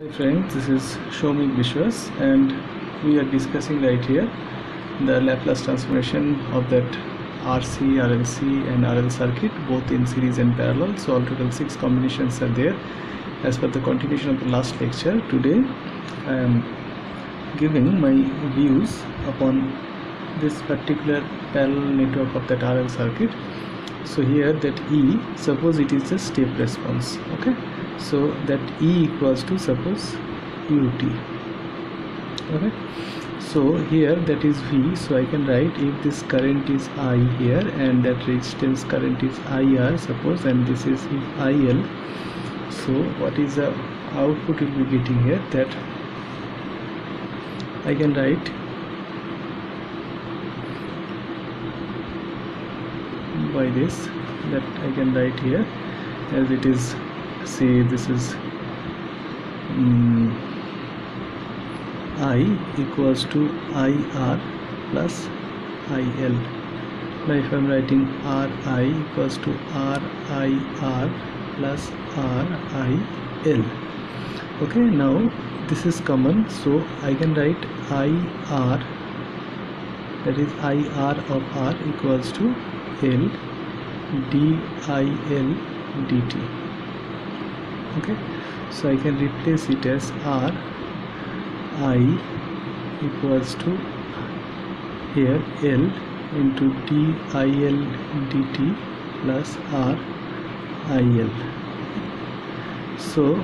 Hi friends, this is Shomik Vishwas and we are discussing right here the Laplace transformation of that RC, RLC and RL circuit both in series and parallel. So all total 6 combinations are there. As per the continuation of the last lecture, today I am giving my views upon this particular parallel network of that RL circuit. So here that E, suppose it is a step response, okay, so that E equals to suppose ut, okay. So here that is V, so I can write if this current is I here and that resistance current is IR suppose, and this is if IL, so what is the output will be getting here, that I can write by this, that I can write here as it is, say this is I equals to IR plus IL. Now if I am writing RI equals to RIR plus RIL, okay. Now this is common, so I can write IR, that is IR of R equals to L DIL dt, okay. So I can replace it as R I equals to here L into DIL dt plus R IL. So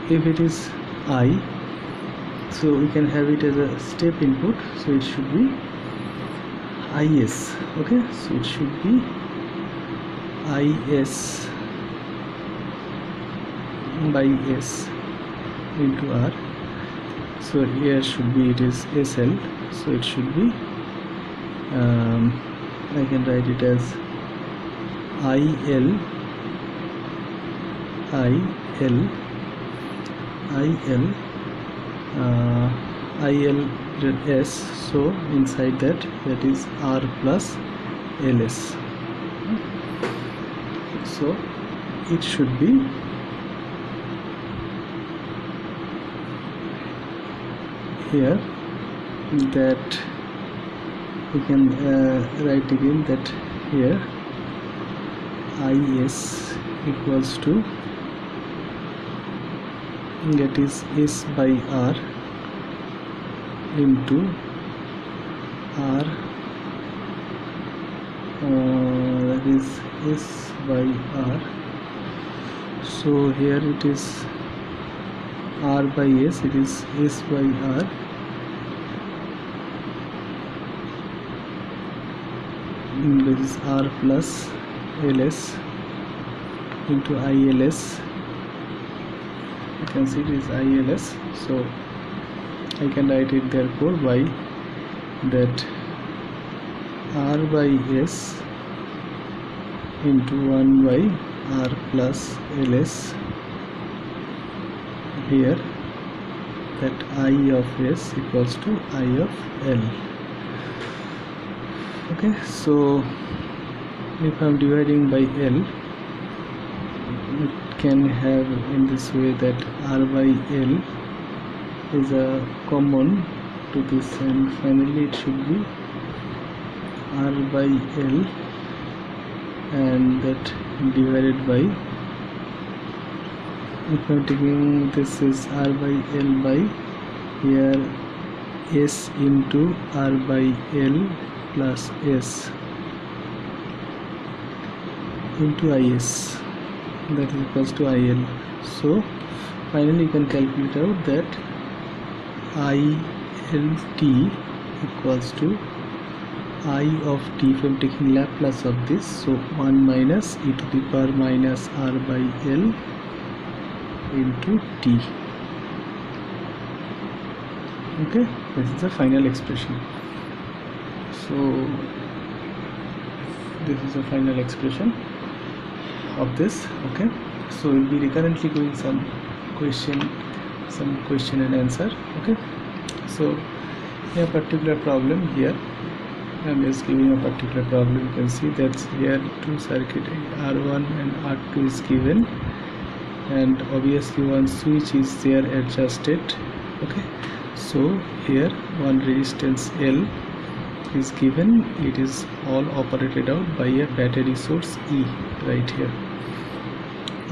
if it is I, so we can have it as a step input, so it should be IS, okay. So it should be IS by S into R. So here should be, it is SL, so it should be I can write it as IL ILS, so inside that is R plus LS. So it should be here, that we can write again that here IS equals to, that is S by R into R, that is S by R. So here it is R by S, it is S by R, that is R plus LS into ILS. You can see it is ILS, so I can write it therefore by that R by S into 1 by R plus LS, here that I of S equals to I of L, okay. So if I am dividing by L, it can have in this way that R by L is a common to this, and finally it should be R by L and that divided by, if I am taking this is R by L by here S into R by L plus S into IS, that is equals to IL. So finally you can calculate out that ILT equals to I of t, if I am taking Laplace of this, so 1 minus e to the power minus R by L into t, okay. This is the final expression. So this is the final expression of this, okay. So we'll be recurrently doing some question and answer, okay. So in a particular problem here, I'm just giving a particular problem. You can see that here two circuit R1 and R2 is given, and obviously one switch is there adjusted. Okay, so here one resistance L is given. It is all operated out by a battery source E right here.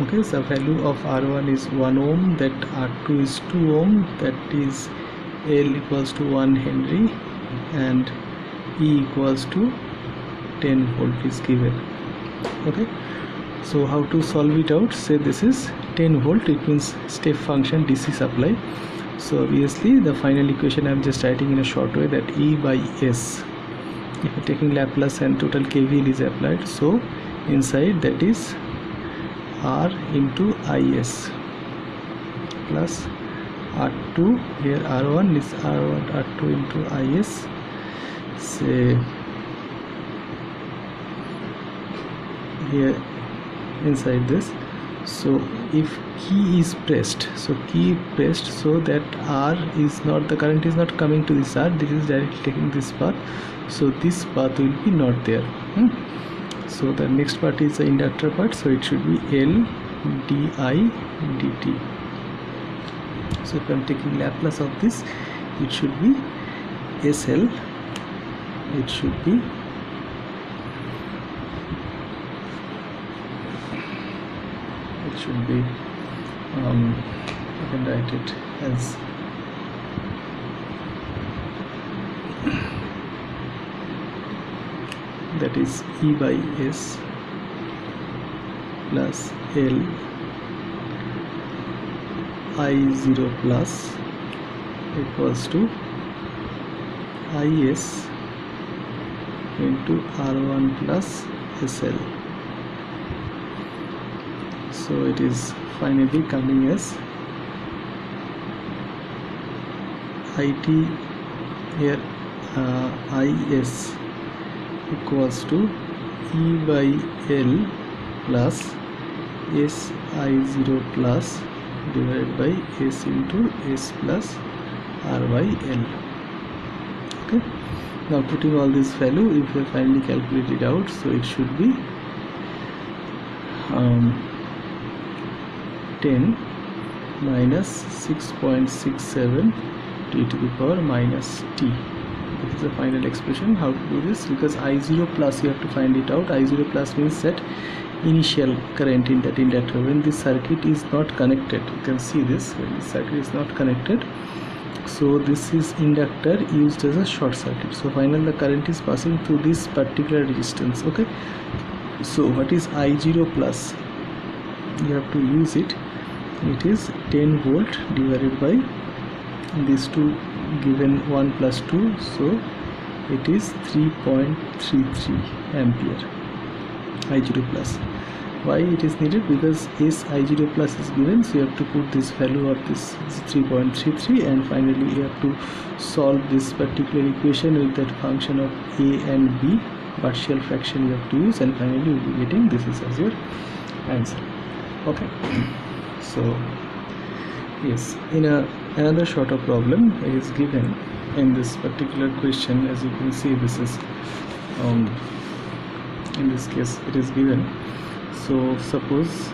Okay, so the value of R1 is 1 ohm, that R2 is 2 ohm, that is L equals to 1 Henry, and E equals to 10 volt is given. Okay, so how to solve it out? Say this is 10 volt, it means step function DC supply. So obviously the final equation I am just writing in a short way, that E by S, if you are taking Laplace and total KVL is applied, so inside that is R into IS plus R2, here R1 is R1 R2 into IS, say here inside this. So if key is pressed, so key pressed, so that R is not, the current is not coming to this R, this is directly taking this path, so this path will be not there. So the next part is the inductor part, so it should be L di dt. So if I am taking Laplace of this, it should be SL, it should be I can write it as that is E by S plus L I0 plus equals to IS into R1 plus SL. So it is finally coming as IT here IS equals to E by L plus S I0 plus divided by S into S plus R by L. Okay, now putting all this value, if we finally calculate it out, so it should be 10 minus 6.67 t to the power minus t. This is the final expression. How to do this? Because I0 plus, you have to find it out. I0 plus means that initial current in that inductor when this circuit is not connected. You can see this, when this circuit is not connected, so this is inductor used as a short circuit. So finally the current is passing through this particular resistance. Okay, so what is I0 plus? You have to use it. It is 10 volt divided by these two given 1 plus 2, so it is 3.33 ampere I0 plus. Why it is needed? Because S I0 plus is given, so you have to put this value of this 3.33, and finally you have to solve this particular equation with that function of A and B, partial fraction you have to use, and finally you will be getting this is as your answer. Okay, so yes, in another shorter problem it is given in this particular question. As you can see, this is in this case it is given. So suppose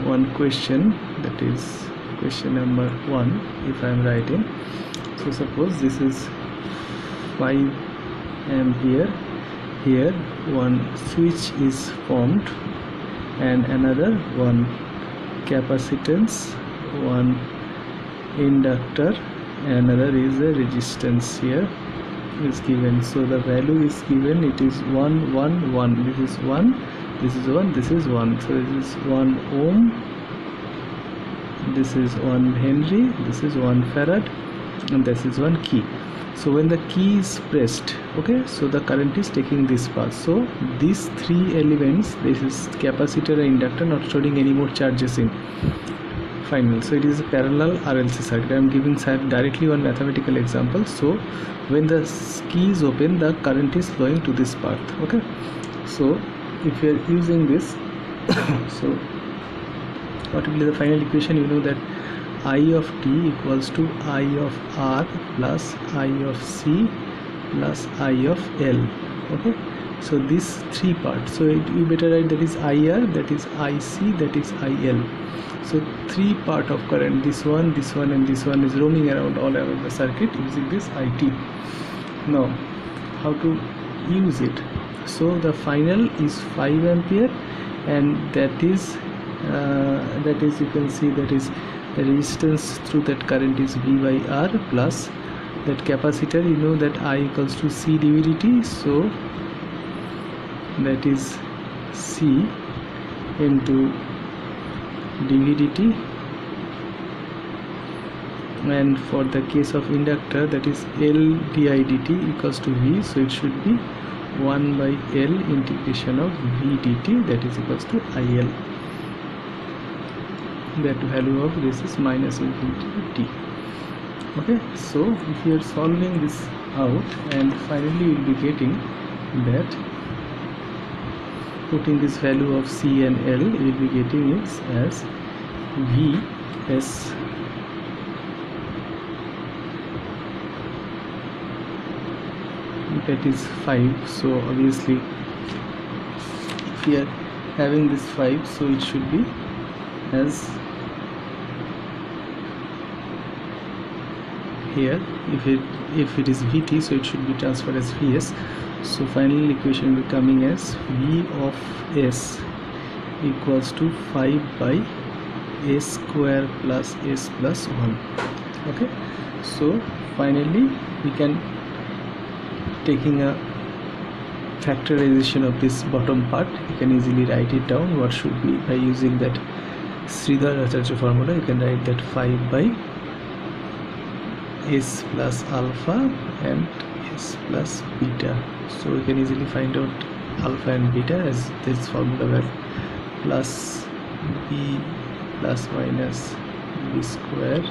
one question, that is question number 1, if I am writing. So suppose this is 5 ampere, here one switch is formed and another one capacitance, one inductor, another is a resistance here is given. So the value is given, it is 1 1 1, this is 1, this is 1, this is 1, so this is 1 ohm, this is 1 Henry, this is 1 farad, and this is 1 key. So when the key is pressed, okay, so the current is taking this path. So these three elements, this is capacitor and inductor, not storing any more charges in final. So it is a parallel RLC circuit. I am giving directly one mathematical example. So when the key is open, the current is flowing to this path. Okay, so if you are using this, so what will be the final equation? You know that I of t equals to I of r plus I of c plus I of l. Okay, So these three parts, so you better write that is IR, that is IC, that is IL. So three part of current, this one and this one, is roaming around all around the circuit using this IT. Now how to use it? So the final is 5 ampere, and that is you can see that is the resistance through that current is V by R, plus that capacitor, you know that I equals to C dV/dt, so that is C into dV/dt. And for the case of inductor, that is L di/dt equals to V, so it should be 1 by L integration of V dt, that is equals to IL. That value of this is minus infinity to t. Okay, so if you are solving this out, and finally you will be getting that, putting this value of C and L, you will be getting it as Vs that is 5. So obviously if we are having this 5, so it should be as here, if it is Vt, so it should be transferred as Vs. So final equation will be coming as V of S equals to 5 by S square plus S plus 1. Okay, so finally we can, taking a factorization of this bottom part, you can easily write it down. What should be, by using that Sridhar-Acharya formula, you can write that 5 by S plus alpha and S plus beta. So we can easily find out alpha and beta as this formula where plus B plus minus B square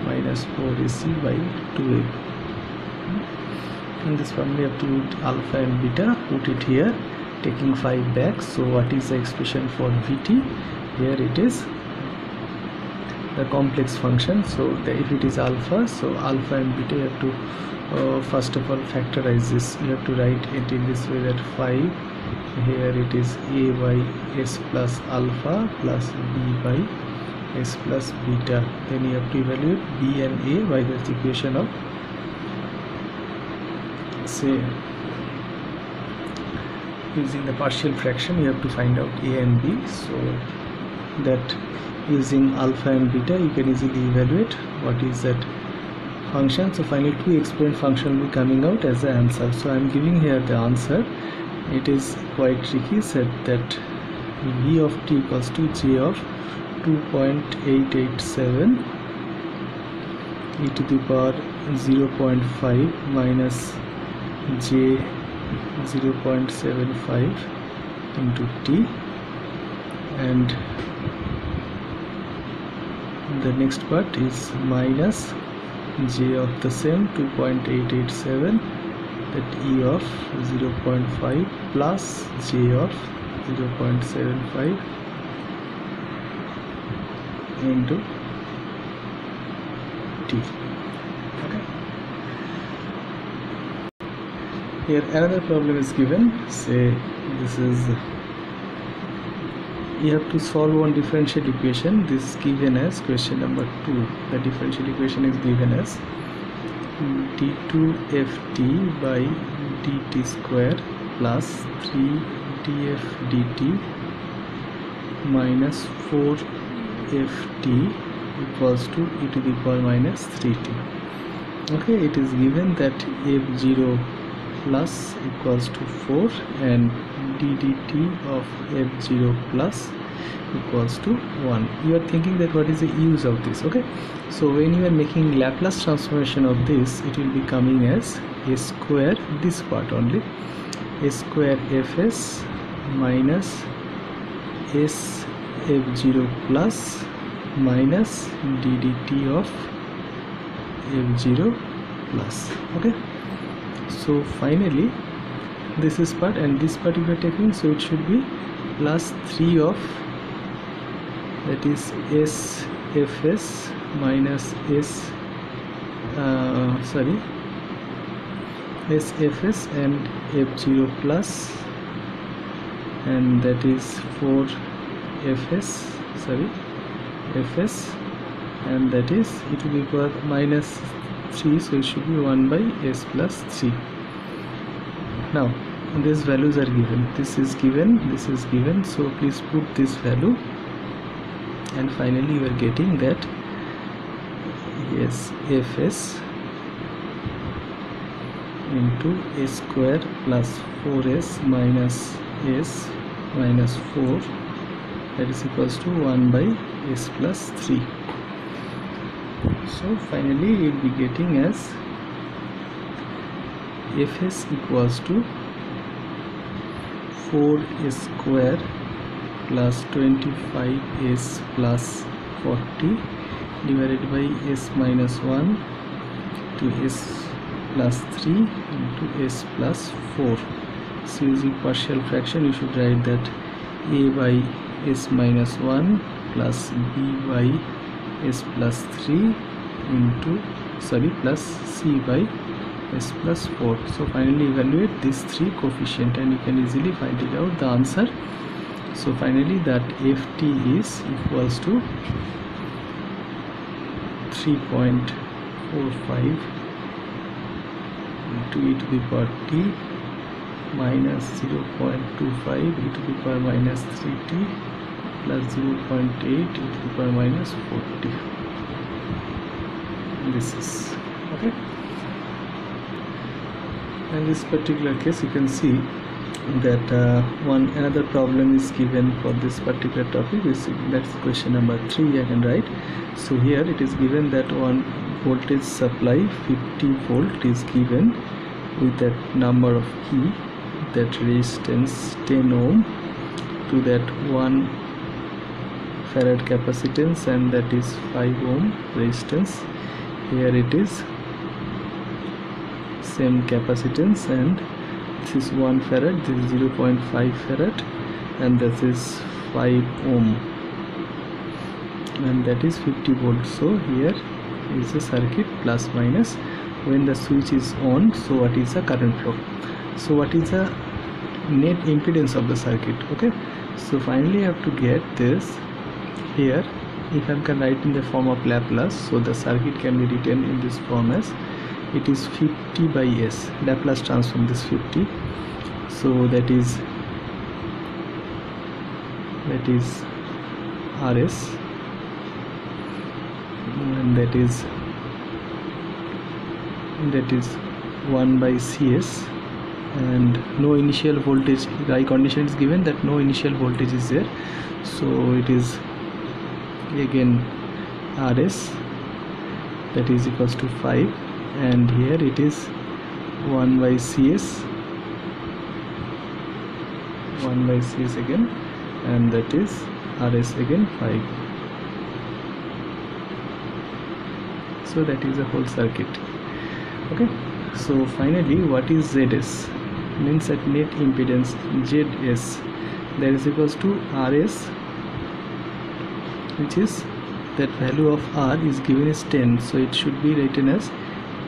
minus 4AC by 2A. In this formula you have to put alpha and beta, put it here, taking 5 back. So what is the expression for Vt? Here it is the complex function. So if it is alpha, so alpha and beta you have to first of all factorize this. You have to write it in this way, that 5, here it is A by S plus alpha plus B by S plus beta. Then you have to evaluate B and A by the equation of, say, using the partial fraction, you have to find out A and B. So that using alpha and beta you can easily evaluate what is that function. So finally 2 exponent function will be coming out as the answer. So I am giving here the answer. It is quite tricky, said that V of t equals to J of 2.887 e to the power 0.5 minus J 0.75 into t, and the next part is minus J of the same 2.887, that E of 0.5 plus J of 0.75 into t. Okay. Here another problem is given. Say this is, you have to solve one differential equation. This is given as question number 2. The differential equation is given as d2ft by dt square plus 3df dt minus 4ft equals to e to the power minus 3t. Okay, it is given that f0 plus equals to 4 and ddt of f0 plus equals to 1. You are thinking that what is the use of this? Okay, so when you are making Laplace transformation of this, it will be coming as a square, this part only, a square fs minus s f0 plus minus ddt of f0 plus. Okay, so finally this is part and this part you are taking, so it should be plus 3 of, that is s fs minus s sfs and f0 plus and that is 4 fs, and that is e to the power minus 3, so it should be 1 by s plus 3. Now these values are given, this is given, so please put this value, and finally you are getting that yes, fs into s square plus 4s minus s minus 4, that is equals to 1 by s plus 3. So finally you will be getting as fs equals to 4 square plus 25s plus 40 divided by s minus 1 to s plus 3 into s plus 4. So using partial fraction you should write that a by s minus 1 plus b by s plus 3 into plus c by s plus 4. So finally evaluate these three coefficients and you can easily find it out, the answer. So finally that ft is equals to 3.45 into e to the power t minus 0.25 e to the power minus 3t plus 0.8 e to the power minus 40. This is okay. In this particular case you can see that another problem is given for this particular topic, that's question number 3 I can write. So here it is given that one voltage supply 50 volt is given with that number of E, that resistance 10 ohm, to that 1 farad capacitance, and that is 5 ohm resistance. Here it is same capacitance, and this is 1 farad, this is 0.5 farad, and this is 5 ohm, and that is 50 volts. So here is the circuit plus minus when the switch is on. So what is the current flow? So what is the net impedance of the circuit? Okay, so finally I have to get this here. If I can write in the form of Laplace, so the circuit can be written in this form as it is 50 by s, Laplace transform this 50, so that is Rs, and that is 1 by Cs, and no initial voltage, the condition is given that no initial voltage is there, so it is again Rs, that is equals to 5, and here it is 1 by Cs again, and that is Rs again 5. So that is the whole circuit. Okay, so finally what is Zs? Means that net impedance Zs, that is equals to Rs, which is that value of R is given as 10, so it should be written as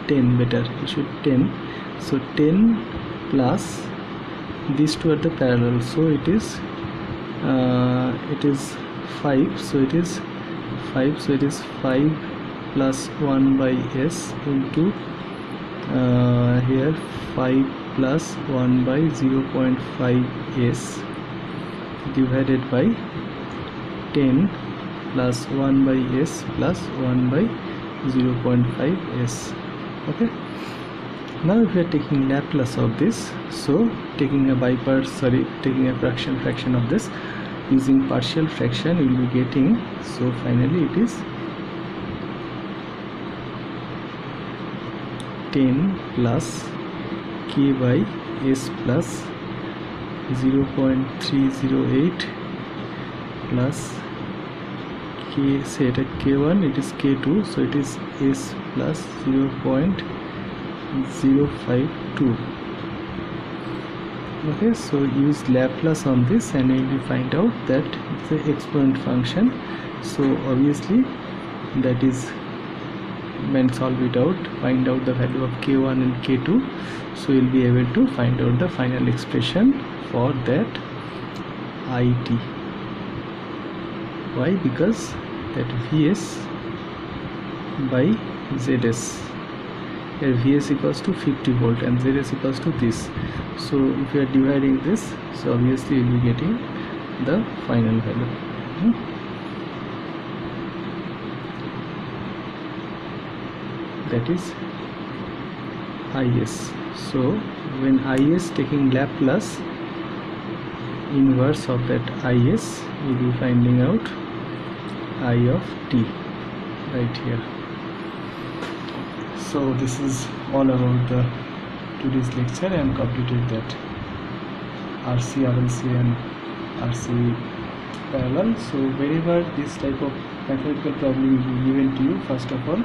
10, better, it should 10. So 10 plus these two are the parallel, so it is 5, so it is 5, so it is 5 plus 1 by s into here 5 plus 1 by 0.5 s divided by 10 plus 1 by s plus 1 by 0.5 s. Okay, now if we are taking Laplace of this, so taking a fraction of this, using partial fraction you will be getting, so finally it is 10 plus k by s plus 0.308 plus k, say at k1 it is k2, so it is s plus 0.052. Okay, so use Laplace on this and you will find out that it's an exponent function, so obviously that is when solve it out, find out the value of k1 and k2, so you'll be able to find out the final expression for that IT. Why? Because that Vs by Zs, here Vs equals to 50 volt and Zs equals to this. So if you are dividing this, so obviously you will be getting the final value. That is Is. So when Is taking Laplace inverse of that Is, we will be finding out I of t right here. So this is all about the today's lecture. I am completed that RC, RLC and RC parallel. So whenever this type of mathematical problem will be given to you, first of all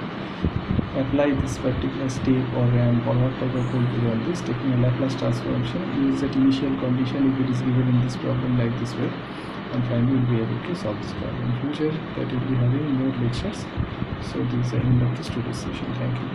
apply this particular step or ramp or what type of voltage on this, taking a Laplace transformation, use that initial condition if it is given in this problem like this way, and finally will be able to solve this problem. In future that will be having more lectures. So this is the end of this today's session. Thank you.